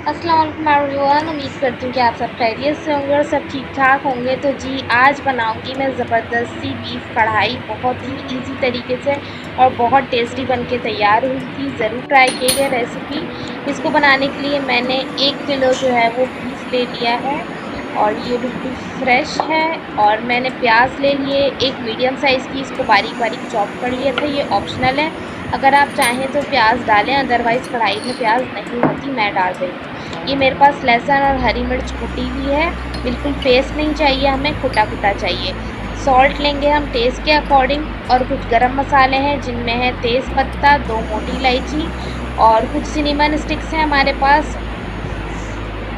अस्सलाम वालेकुम एवरीवन। उम्मीद करती हूँ कि आप सब खैरियत से होंगे और सब ठीक ठाक होंगे। तो जी आज बनाऊँगी मैं ज़बरदस्ती बीफ कढ़ाई, बहुत ही इजी तरीके से और बहुत टेस्टी बनके तैयार हुई थी। ज़रूर ट्राई कीजिए रेसिपी। इसको बनाने के लिए मैंने 1 किलो जो है वो बीफ ले लिया है और ये बिल्कुल फ्रेश है। और मैंने प्याज ले लिए एक मीडियम साइज़ की, इसको बारीक बारीक चॉप कर लिया था। ये ऑप्शनल है, अगर आप चाहें तो प्याज डालें, अदरवाइज़ कढ़ाई में प्याज नहीं होती, मैं डाल रही हूँ। ये मेरे पास लहसुन और हरी मिर्च कुटी हुई है, बिल्कुल पेस्ट नहीं चाहिए, हमें कुटा कुटा चाहिए। सॉल्ट लेंगे हम टेस्ट के अकॉर्डिंग और कुछ गरम मसाले हैं जिनमें है तेज़ पत्ता, 2 मोटी इलायची और कुछ सिनेमन स्टिक्स हैं हमारे पास।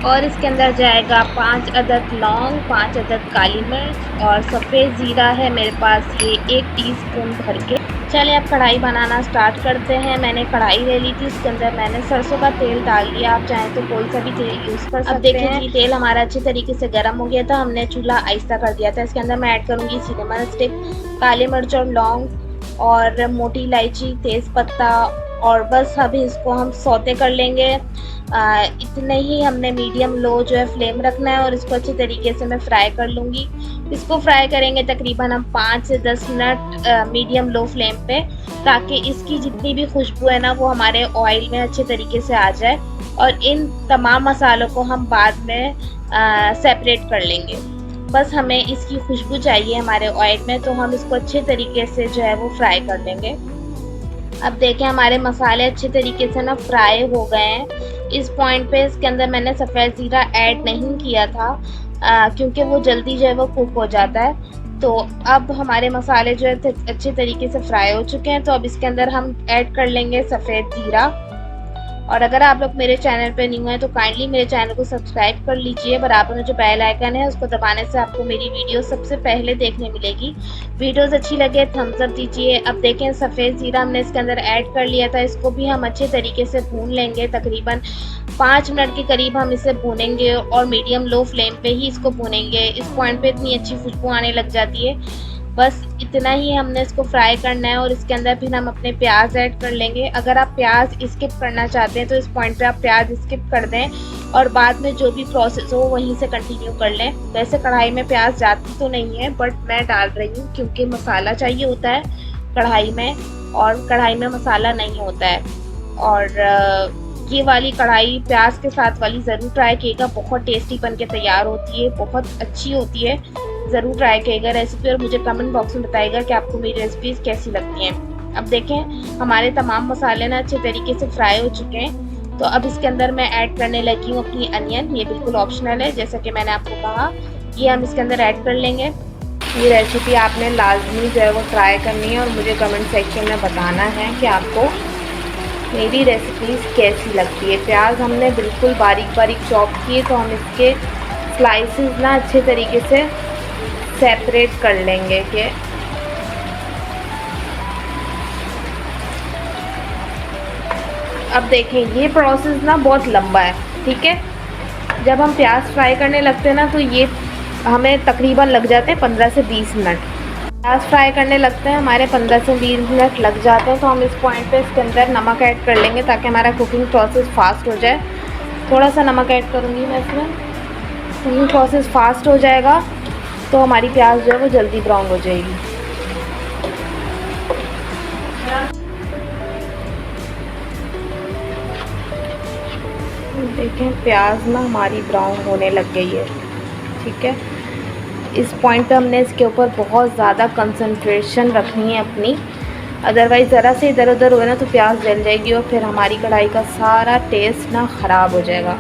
और इसके अंदर जाएगा 5 अदद लौंग, 5 अदद काली मिर्च और सफ़ेद ज़ीरा है मेरे पास, ये 1 टीस्पून भर के। चलिए अब कढ़ाई बनाना स्टार्ट करते हैं। मैंने कढ़ाई ले ली थी, इसके अंदर मैंने सरसों का तेल डाल दिया, आप चाहें तो कोई सा भी तेल यूज़ कर सकते हैं। अब देखिए जी तेल हमारा अच्छी तरीके से गर्म हो गया था, हमने चूल्हा आहिस्ता कर दिया था। इसके अंदर मैं ऐड करूँगी सिनेमन स्टिक, काली मिर्च और लौंग और मोटी इलायची, तेज़ पत्ता और बस अभी इसको हम सौते कर लेंगे। इतने ही हमने मीडियम लो जो है फ्लेम रखना है और इसको अच्छे तरीके से मैं फ्राई कर लूँगी। इसको फ्राई करेंगे तकरीबन हम 5 से 10 मिनट मीडियम लो फ्लेम पे, ताकि इसकी जितनी भी खुशबू है ना वो हमारे ऑयल में अच्छे तरीके से आ जाए। और इन तमाम मसालों को हम बाद में सेपरेट कर लेंगे। बस हमें इसकी खुशबू चाहिए हमारे ऑयल में, तो हम इसको अच्छे तरीके से जो है वो फ्राई कर लेंगे। अब देखें हमारे मसाले अच्छे तरीके से ना फ्राई हो गए हैं। इस पॉइंट पे इसके अंदर मैंने सफ़ेद ज़ीरा ऐड नहीं किया था क्योंकि वो जल्दी जो है वो कुक हो जाता है। तो अब हमारे मसाले जो है अच्छे तरीके से फ्राई हो चुके हैं, तो अब इसके अंदर हम ऐड कर लेंगे सफ़ेद ज़ीरा। और अगर आप लोग मेरे चैनल पे न्यू हैं तो काइंडली मेरे चैनल को सब्सक्राइब कर लीजिए। बराबर में जो बेल आइकन है उसको दबाने से आपको मेरी वीडियो सबसे पहले देखने मिलेगी। वीडियोस अच्छी लगे थम्स अप दीजिए। अब देखें सफ़ेद ज़ीरा हमने इसके अंदर ऐड कर लिया था, इसको भी हम अच्छे तरीके से भून लेंगे। तकरीबन 5 मिनट के करीब हम इसे भूनेंगे और मीडियम लो फ्लेम पे ही इसको भूनेंगे। इस पॉइंट पे इतनी अच्छी खुशबू आने लग जाती है। बस इतना ही हमने इसको फ्राई करना है और इसके अंदर फिर हम अपने प्याज ऐड कर लेंगे। अगर आप प्याज स्किप करना चाहते हैं तो इस पॉइंट पे आप प्याज स्किप कर दें और बाद में जो भी प्रोसेस हो वहीं से कंटिन्यू कर लें। वैसे कढ़ाई में प्याज जाती तो नहीं है, बट मैं डाल रही हूँ क्योंकि मसाला चाहिए होता है कढ़ाई में और कढ़ाई में मसाला नहीं होता है। और ये वाली कढ़ाई प्याज के साथ वाली ज़रूर ट्राई कीजिएगा, बहुत टेस्टी बन के तैयार होती है, बहुत अच्छी होती है। ज़रूर ट्राई कीजिएगा रेसिपी और मुझे कमेंट बॉक्स में बताइएगा कि आपको मेरी रेसिपीज़ कैसी लगती हैं। अब देखें हमारे तमाम मसाले ना अच्छे तरीके से फ्राई हो चुके हैं, तो अब इसके अंदर मैं ऐड करने लगी हूँ अपनी अनियन। ये बिल्कुल ऑप्शनल है, जैसा कि मैंने आपको कहा, ये हम इसके अंदर ऐड कर लेंगे। ये रेसिपी आपने लाजमी जो है वो ट्राई करनी है और मुझे कमेंट सेक्शन में बताना है कि आपको मेरी रेसिपीज़ कैसी लगती है। प्याज हमने बिल्कुल बारीक बारीक चॉप किए, तो हम इसके स्लाइसेस ना अच्छे तरीके से सेपरेट कर लेंगे कि अब देखें ये प्रोसेस ना बहुत लंबा है, ठीक है। जब हम प्याज फ्राई करने लगते हैं ना तो ये हमें तकरीबन लग जाते हैं 15 से 20 मिनट। प्याज फ्राई करने लगते हैं हमारे 15 से 20 मिनट लग जाते हैं, तो हम इस पॉइंट पे इसके अंदर नमक ऐड कर लेंगे ताकि हमारा कुकिंग प्रोसेस फास्ट हो जाए। थोड़ा सा नमक ऐड करूँगी मैं इसमें, कुकिंग प्रोसेस फास्ट हो जाएगा तो हमारी प्याज जो है वो जल्दी ब्राउन हो जाएगी। देखें प्याज ना हमारी ब्राउन होने लग गई है, ठीक है। इस पॉइंट पे हमने इसके ऊपर बहुत ज़्यादा कंसंट्रेशन रखनी है अपनी, अदरवाइज़ ज़रा से इधर उधर हुए ना तो प्याज जल जाएगी और फिर हमारी कढ़ाई का सारा टेस्ट ना ख़राब हो जाएगा।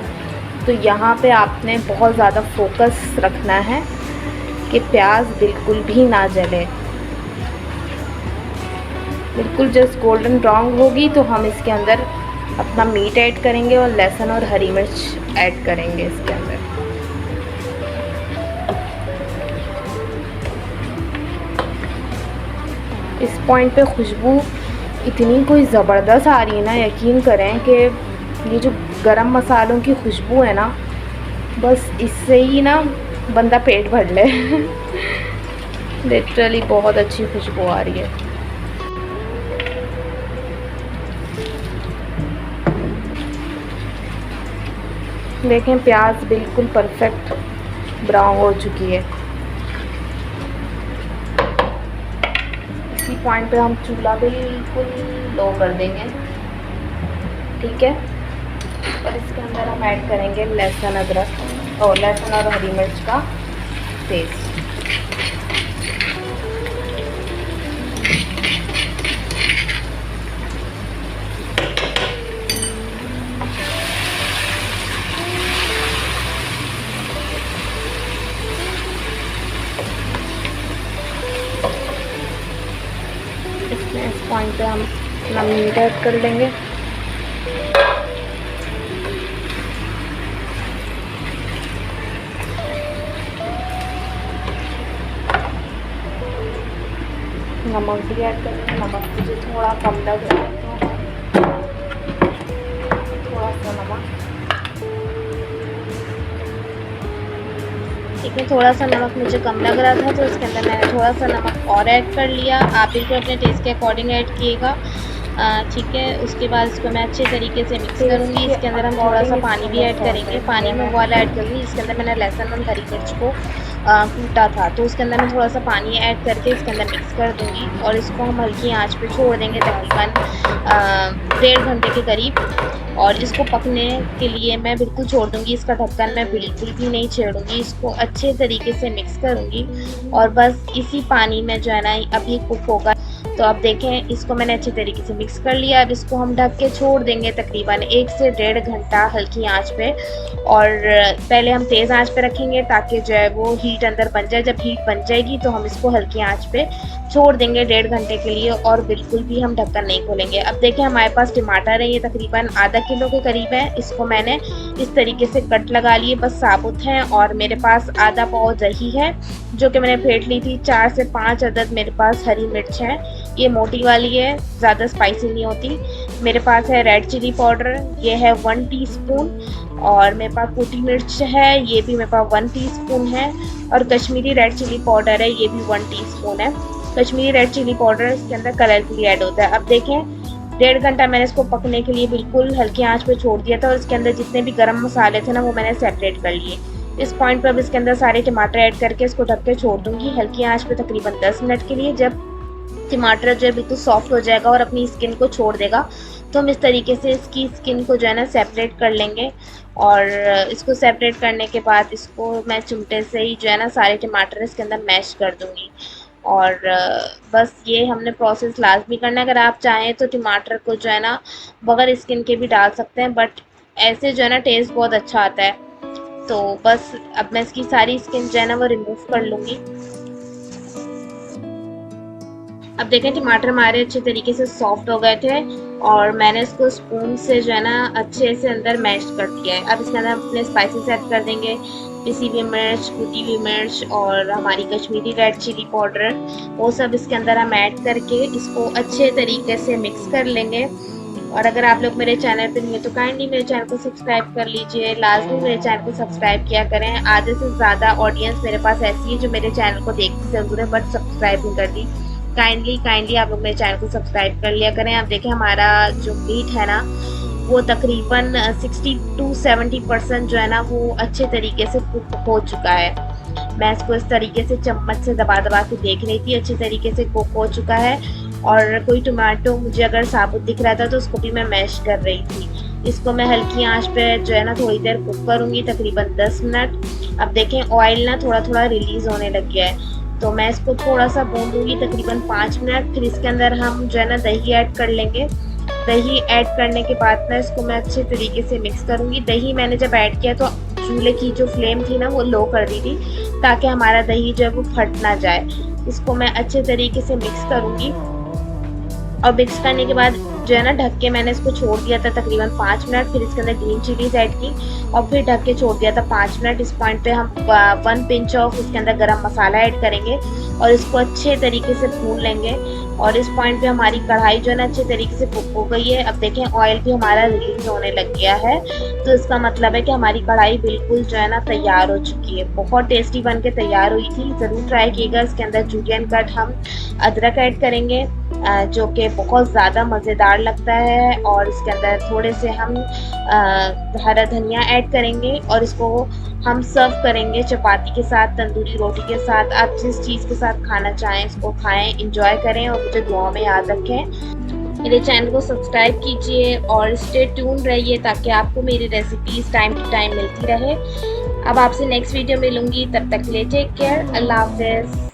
तो यहाँ पे आपने बहुत ज़्यादा फोकस रखना है कि प्याज बिल्कुल भी ना जले। बिल्कुल जस्ट गोल्डन ब्राउन होगी तो हम इसके अंदर अपना मीट ऐड करेंगे और लहसुन और हरी मिर्च ऐड करेंगे इसके अंदर। इस पॉइंट पे खुशबू इतनी कोई ज़बरदस्त आ रही है ना, यकीन करें कि ये जो गरम मसालों की खुशबू है ना, बस इससे ही ना बंदा पेट भर ले। लिटरली बहुत अच्छी खुशबू आ रही है। देखें प्याज बिल्कुल परफेक्ट ब्राउन हो चुकी है। इसी पॉइंट पे हम चूल्हा बिल्कुल लो कर देंगे, ठीक है। और इसके अंदर हम ऐड करेंगे लहसुन अदरक और लहसुन और हरी मिर्च का पेस्ट। इसमें इस पॉइंट पे हम नमक ऐड कर लेंगे। नमक भी ऐड करेंगे। नमक मुझे थोड़ा कम लग रहा है तो थोड़ा सा नमक, ठीक है। थोड़ा सा नमक मुझे कम लग रहा था तो इसके अंदर मैंने थोड़ा सा नमक और ऐड कर लिया। आप बिल्कुल अपने टेस्ट के अकॉर्डिंग ऐड कीजिएगा, ठीक है। उसके बाद इसको मैं अच्छे तरीके से मिक्स करूँगी। इसके अंदर हम थोड़ा सा पानी भी ऐड करेंगे। पानी में वो वाला ऐड करूँगी इसके अंदर मैंने लहसुन और हरी मिर्च को कूटा था, तो उसके अंदर मैं थोड़ा सा पानी ऐड करके इसके अंदर मिक्स कर दूँगी और इसको हम हल्की आंच पे छोड़ देंगे तकरीबन 1.5 घंटे के करीब। और इसको पकने के लिए मैं बिल्कुल छोड़ दूँगी, इसका ढक्कन मैं बिल्कुल भी नहीं छेड़ूँगी। इसको अच्छे तरीके से मिक्स करूँगी और बस इसी पानी में जो है ना अभी कुक होगा। तो अब देखें इसको मैंने अच्छे तरीके से मिक्स कर लिया। अब इसको हम ढक के छोड़ देंगे तकरीबन 1 से 1.5 घंटा हल्की आंच पे। और पहले हम तेज़ आंच पे रखेंगे ताकि जो है वो हीट अंदर बन जाए। जब हीट बन जाएगी तो हम इसको हल्की आंच पे छोड़ देंगे 1.5 घंटे के लिए और बिल्कुल भी हम ढक्कन नहीं खोलेंगे। अब देखें हमारे पास टमाटर है, ये तकरीबन आधा किलो के करीब है। इसको मैंने इस तरीके से कट लगा लिए, बस साबुत हैं। और मेरे पास आधा पाव दही है जो कि मैंने फेंट ली थी। 4 से 5 अदद मेरे पास हरी मिर्च है, ये मोटी वाली है, ज़्यादा स्पाइसी नहीं होती। मेरे पास है रेड चिली पाउडर, ये है 1 टीस्पून। और मेरे पास कुटी मिर्च है, ये भी मेरे पास 1 टीस्पून है। और कश्मीरी रेड चिली पाउडर है, ये भी 1 टीस्पून है। कश्मीरी रेड चिली पाउडर इसके अंदर कलर के लिए ऐड होता है। अब देखें 1.5 घंटा मैंने इसको पकने के लिए बिल्कुल हल्की आंच पे छोड़ दिया था और इसके अंदर जितने भी गरम मसाले थे ना वो मैंने सेपरेट कर लिए। इस पॉइंट पर अब इसके अंदर सारे टमाटर ऐड करके इसको ढक के छोड़ दूंगी हल्की आंच पे तकरीबन 10 मिनट के लिए। जब टमाटर जो है बिल्कुल सॉफ्ट हो जाएगा और अपनी स्किन को छोड़ देगा तो हम इस तरीके से इसकी स्किन को जो है ना सेपरेट कर लेंगे। और इसको सेपरेट करने के बाद इसको मैं चिमटे से ही जो है ना सारे टमाटर इसके अंदर मैश कर दूँगी। और बस ये हमने प्रोसेस लाजमी करना है। अगर आप चाहें तो टमाटर को जो है ना बगैर स्किन के भी डाल सकते हैं, बट ऐसे जो है ना टेस्ट बहुत अच्छा आता है। तो बस अब मैं इसकी सारी स्किन जो है ना वो रिमूव कर लूँगी। अब देखें टमाटर हमारे अच्छे तरीके से सॉफ्ट हो गए थे और मैंने इसको स्पून से जो है ना अच्छे से अंदर मैश कर दिया है। अब इसके अंदर हम अपने स्पाइसेस ऐड कर देंगे, पिसी हुई मिर्च, कुटी हुई मिर्च और हमारी कश्मीरी रेड चिली पाउडर, वो सब इसके अंदर हम ऐड करके इसको अच्छे तरीके से मिक्स कर लेंगे। और अगर आप लोग मेरे चैनल पर नहीं है तो काइंडली मेरे चैनल को सब्सक्राइब कर लीजिए, लाजमी मेरे चैनल को सब्सक्राइब किया करें। आधे से ज़्यादा ऑडियंस मेरे पास ऐसी है जो मेरे चैनल को देखती ज़रूर है बट सब्सक्राइब नहीं करती। काइंडली आप लोग मेरे चैनल को सब्सक्राइब कर लिया करें। आप देखें हमारा जो मीट है ना वो तकरीबन 60 to 70% जो है ना वो अच्छे तरीके से कुक हो चुका है। मैं इसको इस तरीके से चम्मच से दबा दबा के देख रही थी, अच्छे तरीके से कुक हो चुका है। और कोई टमाटो मुझे अगर साबुत दिख रहा था तो उसको भी मैं मैश कर रही थी। इसको मैं हल्की आंच पे जो है ना थोड़ी देर कुक करूँगी तकरीबन 10 मिनट। अब देखें ऑयल ना थोड़ा थोड़ा रिलीज़ होने लग गया है तो मैं इसको थोड़ा सा भून दूँगी तकरीबन 5 मिनट। फिर इसके अंदर हम जो है ना दही ऐड कर लेंगे। दही ऐड करने के बाद ना इसको मैं अच्छे तरीके से मिक्स करूँगी। दही मैंने जब ऐड किया तो चूल्हे की जो फ्लेम थी ना वो लो कर दी थी ताकि हमारा दही जो है वो फट ना जाए। इसको मैं अच्छे तरीके से मिक्स करूँगी और मिक्स करने के बाद जो है ना ढक के मैंने इसको छोड़ दिया था तकरीबन 5 मिनट। फिर इसके अंदर ग्रीन चिलीज ऐड की और फिर ढक के छोड़ दिया था 5 मिनट। इस पॉइंट पे हम 1 पिंच ऑफ इसके अंदर गरम मसाला ऐड करेंगे और इसको अच्छे तरीके से भून लेंगे। और इस पॉइंट पे हमारी कढ़ाई जो है ना अच्छे तरीके से कुक हो गई है। अब देखें ऑयल भी हमारा रिलीज होने लग गया है तो इसका मतलब है कि हमारी कढ़ाई बिल्कुल जो है ना तैयार हो चुकी है। बहुत टेस्टी बन के तैयार हुई थी, ज़रूर ट्राई कीजिएगा। इसके अंदर जूलियन कट हम अदरक ऐड करेंगे जो कि बहुत ज़्यादा मज़ेदार लगता है। और इसके अंदर थोड़े से हम हरा धनिया ऐड करेंगे और इसको हम सर्व करेंगे चपाती के साथ, तंदूरी रोटी के साथ। आप जिस चीज़ के साथ खाना चाहें इसको खाएं, इंजॉय करें और मुझे दुआओं में याद रखें। मेरे चैनल को सब्सक्राइब कीजिए और स्टे ट्यून रहिए ताकि आपको मेरी रेसिपीज़ टाइम टू टाइम मिलती रहे। अब आपसे नेक्स्ट वीडियो मिलूंगी, तब तक के लिए टेक केयर, अल्लाह हाफ़िज़।